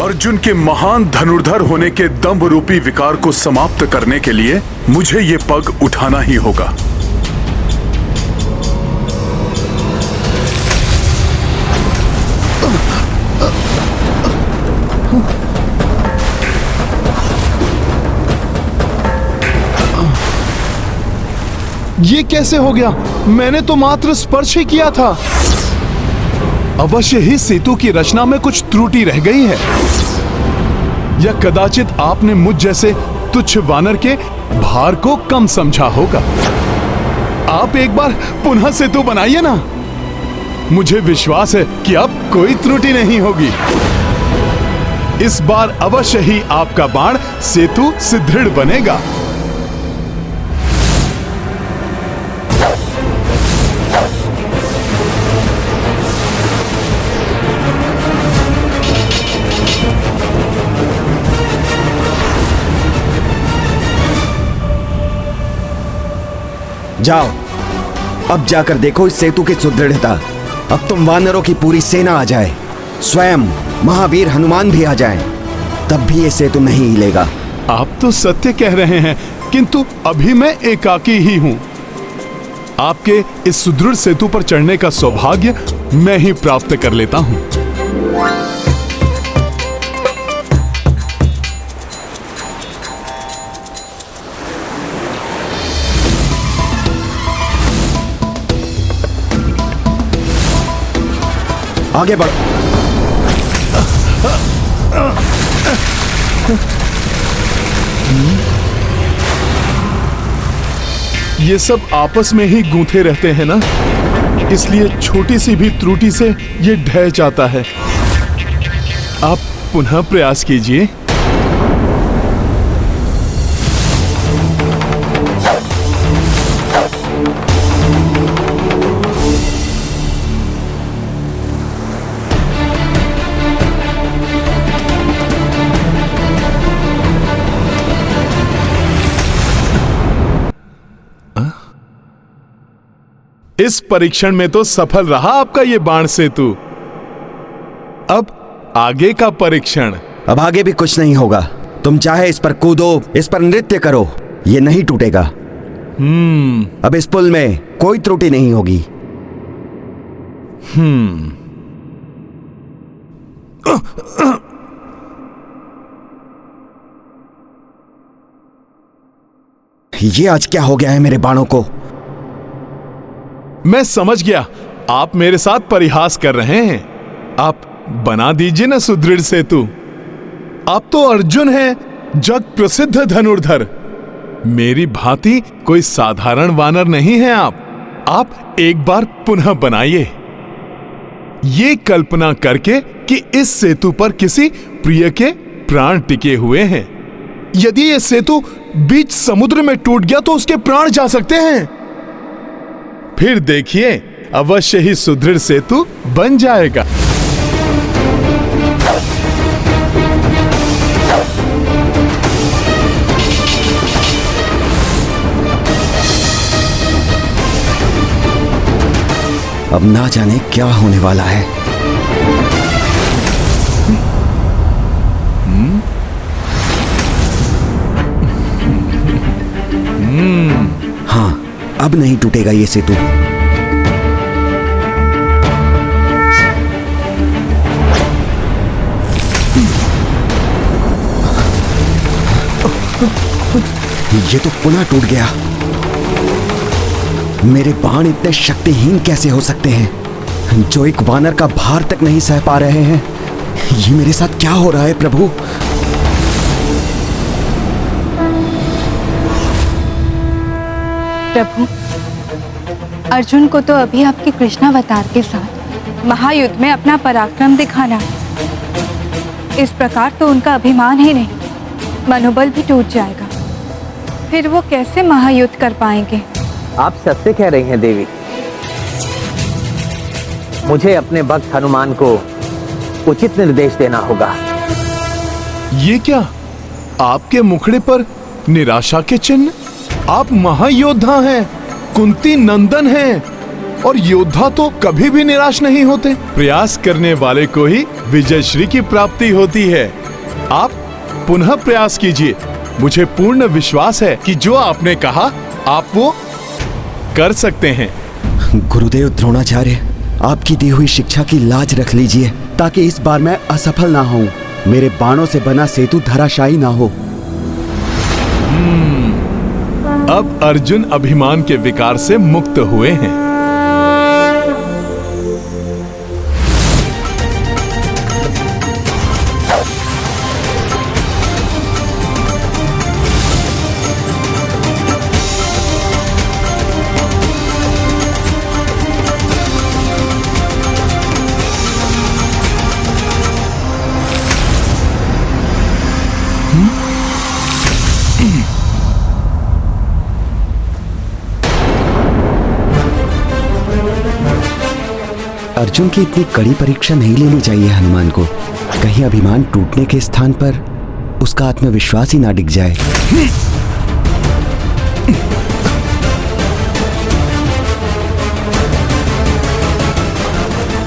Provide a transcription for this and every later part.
अर्जुन के महान धनुर्धर होने के दंभ रूपी विकार को समाप्त करने के लिए मुझे ये पग उठाना ही होगा। ये कैसे हो गया? मैंने तो मात्र स्पर्श ही किया था। अवश्य ही सेतु की रचना में कुछ त्रुटि रह गई है, या कदाचित आपने मुझ जैसे तुच्छ वानर के भार को कम समझा होगा। आप एक बार पुनः सेतु बनाइए ना। मुझे विश्वास है कि अब कोई त्रुटि नहीं होगी। इस बार अवश्य ही आपका बाण सेतु सुदृढ़ बनेगा। जाओ, अब जाकर देखो इस सेतु की सुदृढ़ता। अब तुम वानरों की पूरी सेना आ जाए, स्वयं महावीर हनुमान भी आ जाएं, तब भी ये सेतु नहीं हिलेगा। आप तो सत्य कह रहे हैं, किंतु अभी मैं एकाकी ही हूं। आपके इस सुदृढ़ सेतु पर चढ़ने का सौभाग्य मैं ही प्राप्त कर लेता हूं। आगे बढ़ो। ये सब आपस में ही गूंथे रहते हैं ना, इसलिए छोटी सी भी त्रुटि से ये ढह जाता है। आप पुनः प्रयास कीजिए। इस परीक्षण में तो सफल रहा आपका ये बाण सेतु। अब आगे का परीक्षण। अब आगे भी कुछ नहीं होगा। तुम चाहे इस पर कूदो, इस पर नृत्य करो, ये नहीं टूटेगा। अब इस पुल में कोई त्रुटि नहीं होगी। ये आज क्या हो गया है मेरे बाणों को? मैं समझ गया, आप मेरे साथ परिहास कर रहे हैं। आप बना दीजिए ना सुदृढ़ सेतु। आप तो अर्जुन हैं, जग प्रसिद्ध धनुर्धर। मेरी भांति कोई साधारण वानर नहीं है आप एक बार पुनः बनाइए, ये कल्पना करके कि इस सेतु पर किसी प्रिय के प्राण टिके हुए हैं। यदि ये सेतु बीच समुद्र में टूट गया तो उसके प्राण जा सकते हैं। फिर देखिए, अवश्य ही सुदृढ़ सेतु बन जाएगा। अब ना जाने क्या होने वाला है। हाँ, अब नहीं टूटेगा ये सेतु। ये तो पुनः टूट गया। मेरे बाण इतने शक्तिहीन कैसे हो सकते हैं, जो एक वानर का भार तक नहीं सह पा रहे हैं। ये मेरे साथ क्या हो रहा है प्रभु? प्रभु, अर्जुन को तो अभी आपके कृष्णावतार के साथ महायुद्ध में अपना पराक्रम दिखाना है। इस प्रकार तो उनका अभिमान ही नहीं, मनोबल भी टूट जाएगा। फिर वो कैसे महायुद्ध कर पाएंगे? आप सत्य कह रही हैं देवी। मुझे अपने भक्त हनुमान को उचित निर्देश देना होगा। ये क्या, आपके मुखड़े पर निराशा के चिन्ह? आप महायोद्धा हैं, कुंती नंदन हैं, और योद्धा तो कभी भी निराश नहीं होते। प्रयास करने वाले को ही विजय श्री की प्राप्ति होती है। आप पुनः प्रयास कीजिए। मुझे पूर्ण विश्वास है कि जो आपने कहा आप वो कर सकते हैं। गुरुदेव द्रोणाचार्य, आपकी दी हुई शिक्षा की लाज रख लीजिए ताकि इस बार मैं असफल ना हूं। मेरे बाणों से बना सेतु धराशायी ना हो। अब अर्जुन अभिमान के विकार से मुक्त हुए हैं। अर्जुन की इतनी कड़ी परीक्षा नहीं लेनी चाहिए हनुमान को। कहीं अभिमान टूटने के स्थान पर उसका आत्मविश्वास ही ना डिग जाए।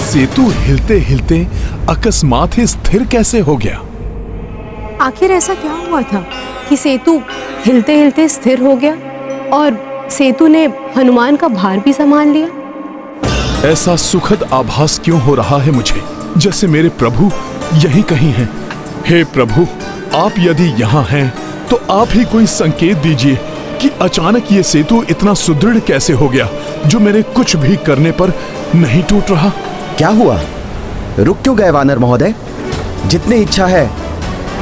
सेतु हिलते हिलते अकस्मात ही स्थिर कैसे हो गया? आखिर ऐसा क्या हुआ था कि सेतु हिलते हिलते स्थिर हो गया और सेतु ने हनुमान का भार भी संभाल लिया? ऐसा सुखद आभास क्यों हो रहा है मुझे, जैसे मेरे प्रभु यहीं कहीं हैं। हे प्रभु, आप यदि यहाँ हैं तो आप ही कोई संकेत दीजिए कि अचानक ये सेतु इतना सुदृढ़ कैसे हो गया, जो मेरे कुछ भी करने पर नहीं टूट रहा। क्या हुआ? रुक क्यों गए वानर महोदय? जितनी इच्छा है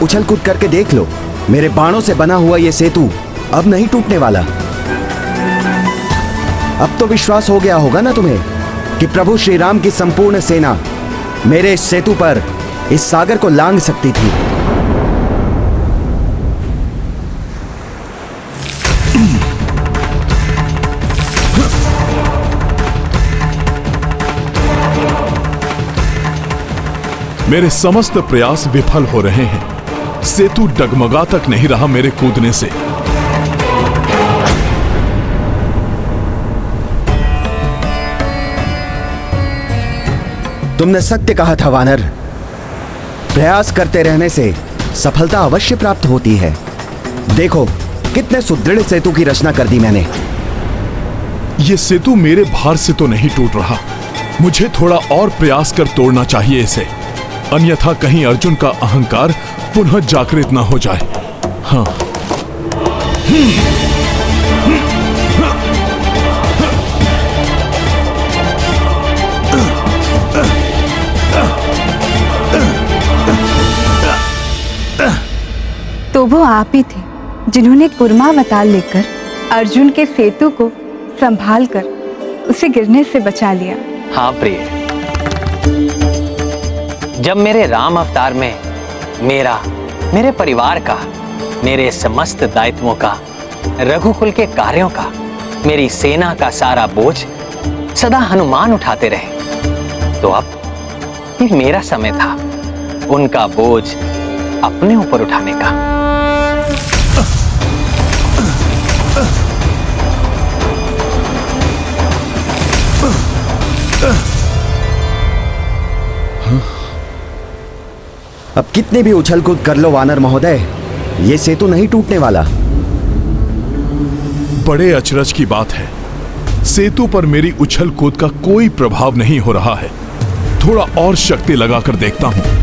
उछल कूद करके देख लो। मेरे बाणों से बना हुआ ये सेतु अब नहीं टूटने वाला। अब तो विश्वास हो गया होगा ना तुम्हें कि प्रभु श्री राम की संपूर्ण सेना मेरे इस सेतु पर इस सागर को लांघ सकती थी। मेरे समस्त प्रयास विफल हो रहे हैं। सेतु डगमगा तक नहीं रहा मेरे कूदने से। तुमने सत्य कहा था वानर। प्रयास करते रहने से सफलता अवश्य प्राप्त होती है। देखो कितने सुदृढ़ सेतु की रचना कर दी मैंने। ये सेतु मेरे भार से तो नहीं टूट रहा। मुझे थोड़ा और प्रयास कर तोड़ना चाहिए इसे, अन्यथा कहीं अर्जुन का अहंकार पुनः जागृत ना हो जाए। हाँ। तो वो आप ही थे जिन्होंने कुर्मावतार लेकर अर्जुन के सेतु को संभाल कर उसे गिरने से बचा लिया। हाँ प्रिय, जब मेरे राम अवतार में मेरे परिवार का, मेरे समस्त दायित्वों का, रघुकुल के कार्यों का, मेरी सेना का सारा बोझ सदा हनुमान उठाते रहे, तो अब ये मेरा समय था उनका बोझ अपने ऊपर उठाने का। अब कितने भी उछल कूद कर लो वानर महोदय, ये सेतु नहीं टूटने वाला। बड़े अचरज की बात है, सेतु पर मेरी उछल कूद का कोई प्रभाव नहीं हो रहा है। थोड़ा और शक्ति लगाकर देखता हूं।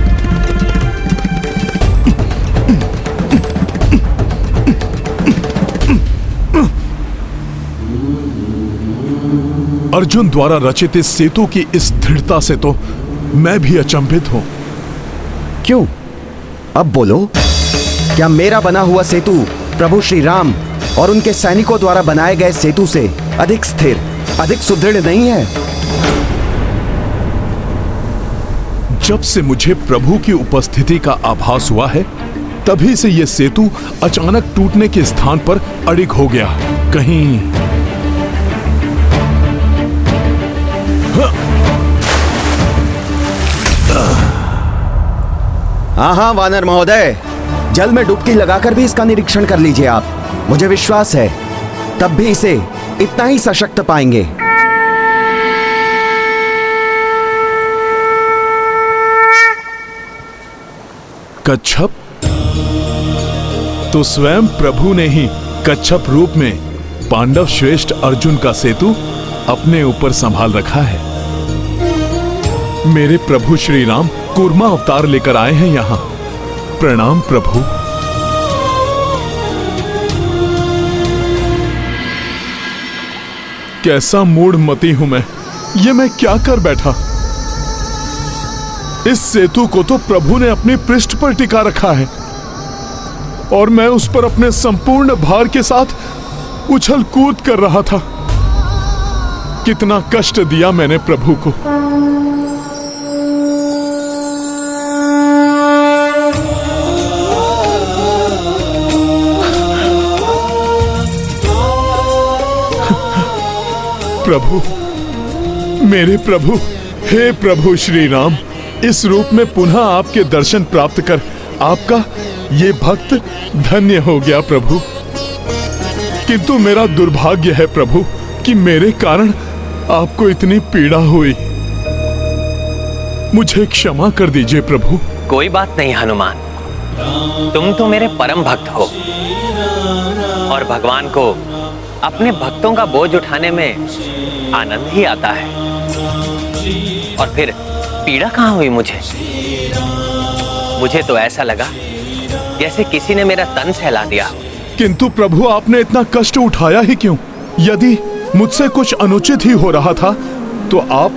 अर्जुन द्वारा रचित इस सेतु की इस दृढ़ता से तो मैं भी अचंभित हूं। क्यों? अब बोलो, क्या मेरा बना हुआ सेतु प्रभु श्री राम और उनके सैनिकों द्वारा बनाए गए सेतु से अधिक स्थिर, अधिक सुदृढ़ नहीं है? जब से मुझे प्रभु की उपस्थिति का आभास हुआ है, तभी से यह सेतु अचानक टूटने के स्थान पर अड़िग हो गया। कहीं हाँ वानर महोदय, जल में डुबकी लगाकर भी इसका निरीक्षण कर लीजिए आप। मुझे विश्वास है तब भी इसे इतना ही सशक्त पाएंगे। कच्छप? तो स्वयं प्रभु ने ही कच्छप रूप में पांडव श्रेष्ठ अर्जुन का सेतु अपने ऊपर संभाल रखा है। मेरे प्रभु श्री राम कूर्मा अवतार लेकर आए हैं यहां। प्रणाम प्रभु। कैसा मूढ़मती हूं मैं, ये मैं क्या कर बैठा। इस सेतु को तो प्रभु ने अपनी पृष्ठ पर टिका रखा है और मैं उस पर अपने संपूर्ण भार के साथ उछल कूद कर रहा था। कितना कष्ट दिया मैंने प्रभु को। प्रभु, मेरे प्रभु, हे प्रभु श्री राम, इस रूप में पुनः आपके दर्शन प्राप्त कर आपका ये भक्त धन्य हो गया प्रभु। किंतु मेरा दुर्भाग्य है प्रभु कि मेरे कारण आपको इतनी पीड़ा हुई। मुझे क्षमा कर दीजिए प्रभु। कोई बात नहीं हनुमान, तुम तो मेरे परम भक्त हो और भगवान को अपने भक्तों का बोझ उठाने में आनंद ही आता है। और फिर पीड़ा कहाँ हुई मुझे? मुझे तो ऐसा लगा जैसे किसी ने मेरा तन सहला दिया। किंतु प्रभु, आपने इतना कष्ट उठाया ही क्यों? यदि मुझसे कुछ अनुचित ही हो रहा था तो आप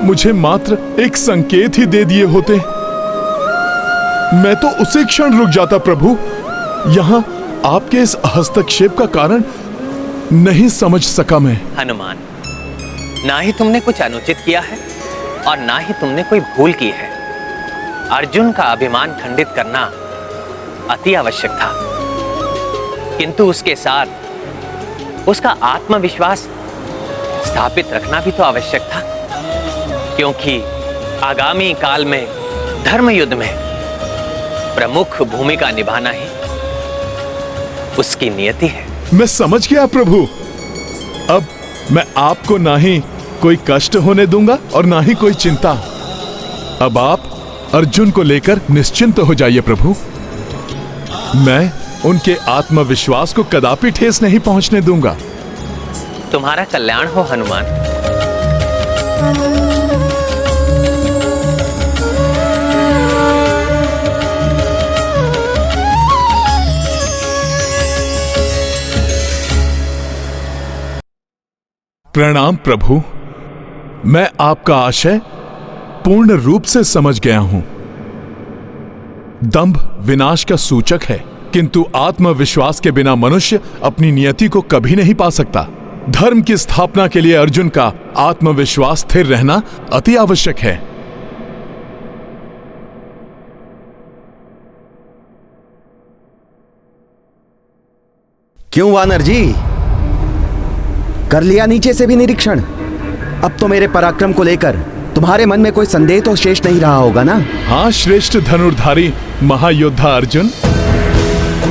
मुझे मात्र एक संकेत ही दे दिए होते। मैं तो उसी क्षण रुक जाता प्रभु। यहाँ आपके इस हस्तक्षेप का कारण नहीं समझ सका मैं। हनुमान, ना ही तुमने कुछ अनुचित किया है और ना ही तुमने कोई भूल की है। अर्जुन का अभिमान खंडित करना अति आवश्यक था, किंतु उसके साथ उसका आत्मविश्वास स्थापित रखना भी तो आवश्यक था, क्योंकि आगामी काल में धर्म युद्ध में प्रमुख भूमिका निभाना ही उसकी नियति है। मैं समझ गया प्रभु। अब मैं आपको ना ही कोई कष्ट होने दूंगा और ना ही कोई चिंता। अब आप अर्जुन को लेकर निश्चिंत हो जाइए प्रभु। मैं उनके आत्मविश्वास को कदापि ठेस नहीं पहुंचने दूंगा। तुम्हारा कल्याण हो हनुमान। प्रणाम प्रभु, मैं आपका आशय पूर्ण रूप से समझ गया हूं। दंभ विनाश का सूचक है, किंतु आत्मविश्वास के बिना मनुष्य अपनी नियति को कभी नहीं पा सकता। धर्म की स्थापना के लिए अर्जुन का आत्मविश्वास स्थिर रहना अति आवश्यक है। क्यों वानर जी, कर लिया नीचे से भी निरीक्षण? अब तो मेरे पराक्रम को लेकर तुम्हारे मन में कोई संदेह तो शेष नहीं रहा होगा ना? हाँ श्रेष्ठ धनुर्धारी महायोद्धा अर्जुन,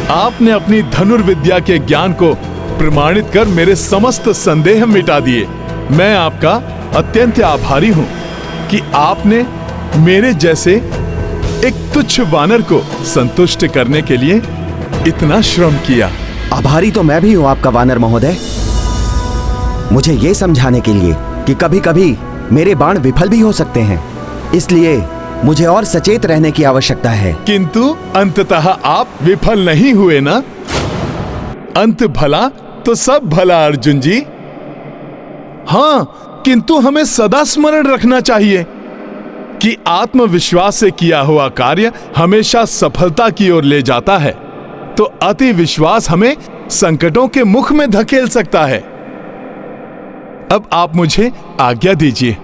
आपने अपनी धनुर्विद्या के ज्ञान को प्रमाणित कर मेरे समस्त संदेह मिटा दिए। मैं आपका अत्यंत आभारी हूं कि आपने मेरे जैसे एक तुच्छ वानर को संतुष्ट करने के लिए इतना श्रम किया। आभारी तो मैं भी हूं आपका वानर महोदय, मुझे ये समझाने के लिए कि कभी कभी मेरे बाण विफल भी हो सकते हैं, इसलिए मुझे और सचेत रहने की आवश्यकता है। किंतु अंततः आप विफल नहीं हुए ना? अंत भला तो सब भला अर्जुन जी। हाँ, किंतु हमें सदा स्मरण रखना चाहिए कि आत्मविश्वास से किया हुआ कार्य हमेशा सफलता की ओर ले जाता है, तो अति विश्वास हमें संकटों के मुख में धकेल सकता है। अब आप मुझे आज्ञा दीजिए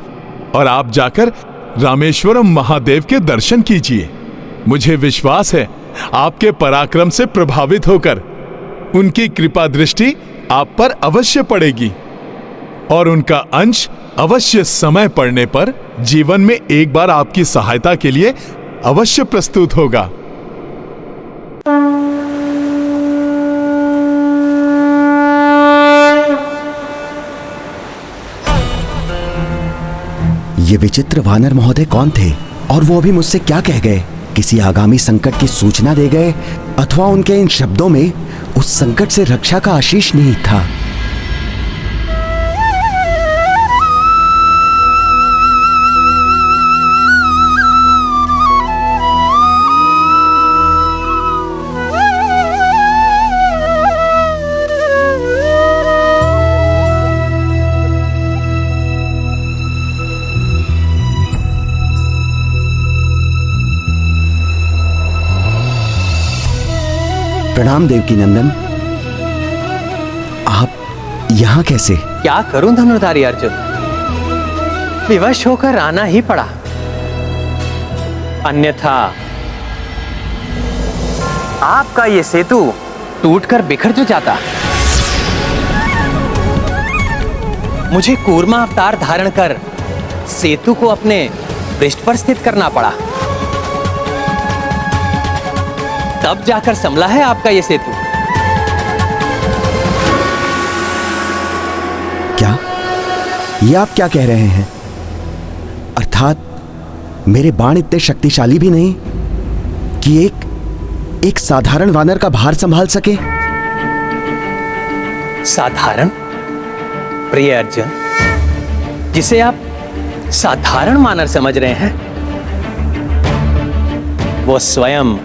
और आप जाकर रामेश्वरम महादेव के दर्शन कीजिए। मुझे विश्वास है आपके पराक्रम से प्रभावित होकर उनकी कृपा दृष्टि आप पर अवश्य पड़ेगी और उनका अंश अवश्य समय पड़ने पर जीवन में एक बार आपकी सहायता के लिए अवश्य प्रस्तुत होगा। ये विचित्र वानर महोदय कौन थे और वो अभी मुझसे क्या कह गए? किसी आगामी संकट की सूचना दे गए, अथवा उनके इन शब्दों में उस संकट से रक्षा का आशीष नहीं था। प्रणाम देवकी नंदन, आप यहां कैसे? क्या करूं धनुर्धारी अर्जुन, विवश होकर आना ही पड़ा, अन्यथा आपका ये सेतु टूटकर बिखर जो जाता। मुझे कूर्मा अवतार धारण कर सेतु को अपने पृष्ठ पर स्थित करना पड़ा, तब जाकर संभला है आपका ये सेतु। क्या ये आप क्या कह रहे हैं? अर्थात मेरे बाण इतने शक्तिशाली भी नहीं कि एक साधारण वानर का भार संभाल सके? साधारण? प्रिय अर्जुन, जिसे आप साधारण वानर समझ रहे हैं, वो स्वयं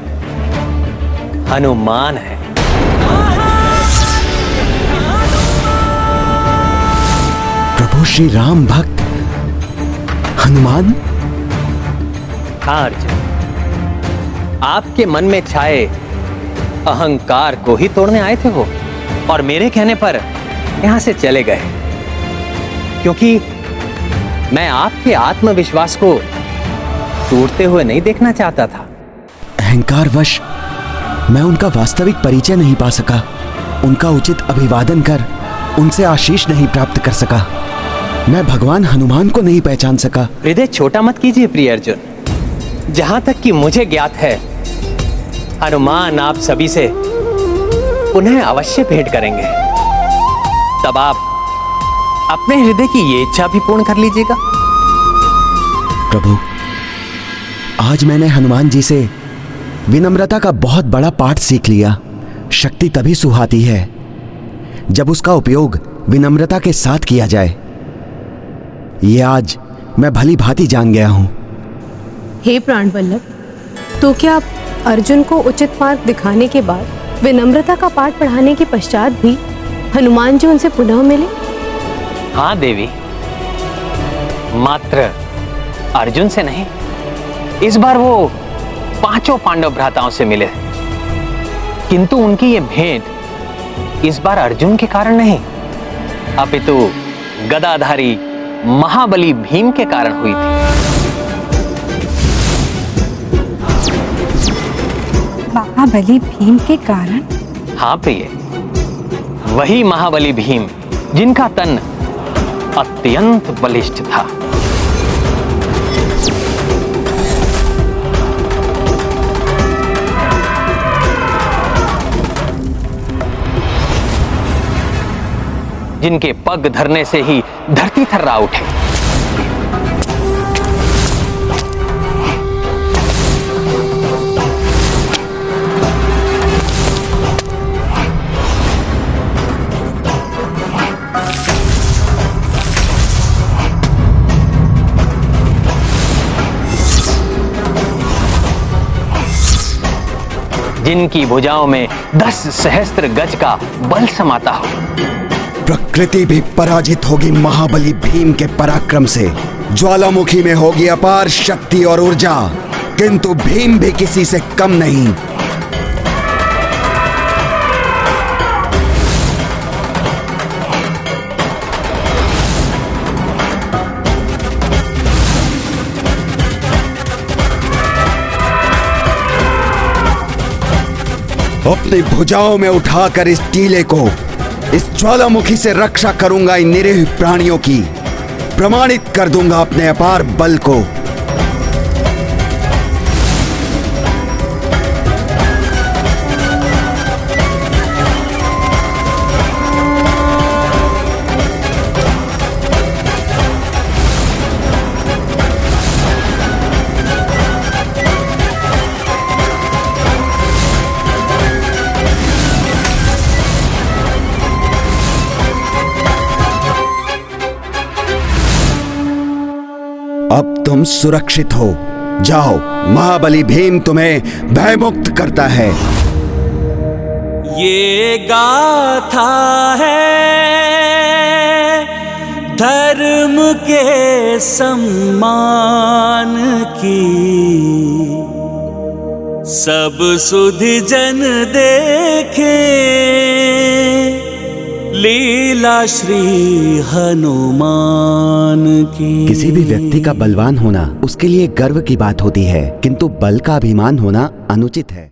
हनुमान है। प्रभु श्री राम भक्त हनुमान? हाँ अर्जुन, आपके मन में छाए अहंकार को ही तोड़ने आए थे वो, और मेरे कहने पर यहां से चले गए, क्योंकि मैं आपके आत्मविश्वास को टूटते हुए नहीं देखना चाहता था। अहंकारवश मैं उनका वास्तविक परिचय नहीं पा सका, उनका उचित अभिवादन कर उनसे आशीष नहीं प्राप्त कर सका, मैं भगवान हनुमान को नहीं पहचान सका। हृदय छोटा मत कीजिए प्रिय अर्जुन, जहां तक कि मुझे ज्ञात है, हनुमान आप सभी से पुनः अवश्य भेंट करेंगे, तब आप अपने हृदय की ये इच्छा भी पूर्ण कर लीजिएगा। प्रभु, आज मैंने हनुमान जी से विनम्रता का बहुत बड़ा पाठ सीख लिया। शक्ति तभी सुहाती है जब उसका उपयोग विनम्रता के साथ किया जाए। ये आज मैं भली भांति जान गया हूं। हे प्राणवल्लभ, तो क्या आप अर्जुन को उचित मार्ग दिखाने के बाद विनम्रता का पाठ पढ़ाने के पश्चात भी हनुमान जी उनसे पुनः मिले? हाँ देवी, मात्र अर्जुन से नहीं, इस बार वो 5 पांडव भ्राताओं से मिले, किंतु उनकी ये भेंट इस बार अर्जुन के कारण नहीं, अपितु गदाधारी महाबली भीम के कारण हुई थी। महाबली भीम के कारण? हाँ प्रिय, वही महाबली भीम जिनका तन अत्यंत बलिष्ठ था। जिनके पग धरने से ही धरती थर्रा उठे। जिनकी भुजाओं में 10 सहस्त्र गज का बल समाता हो। प्रकृति भी पराजित होगी महाबली भीम के पराक्रम से। ज्वालामुखी में होगी अपार शक्ति और ऊर्जा, किंतु भीम भी किसी से कम नहीं। अपनी भुजाओं में उठाकर इस टीले को, इस ज्वालामुखी से रक्षा करूंगा इन निरीह प्राणियों की, प्रमाणित कर दूंगा अपने अपार बल को। तुम सुरक्षित हो। जाओ, महाबली भीम तुम्हें भयमुक्त करता है। ये गाथा है धर्म के सम्मान की, सब सुधि जन देखे लीला श्री हनुमान की। किसी भी व्यक्ति का बलवान होना उसके लिए गर्व की बात होती है, किंतु बल का अभिमान होना अनुचित है।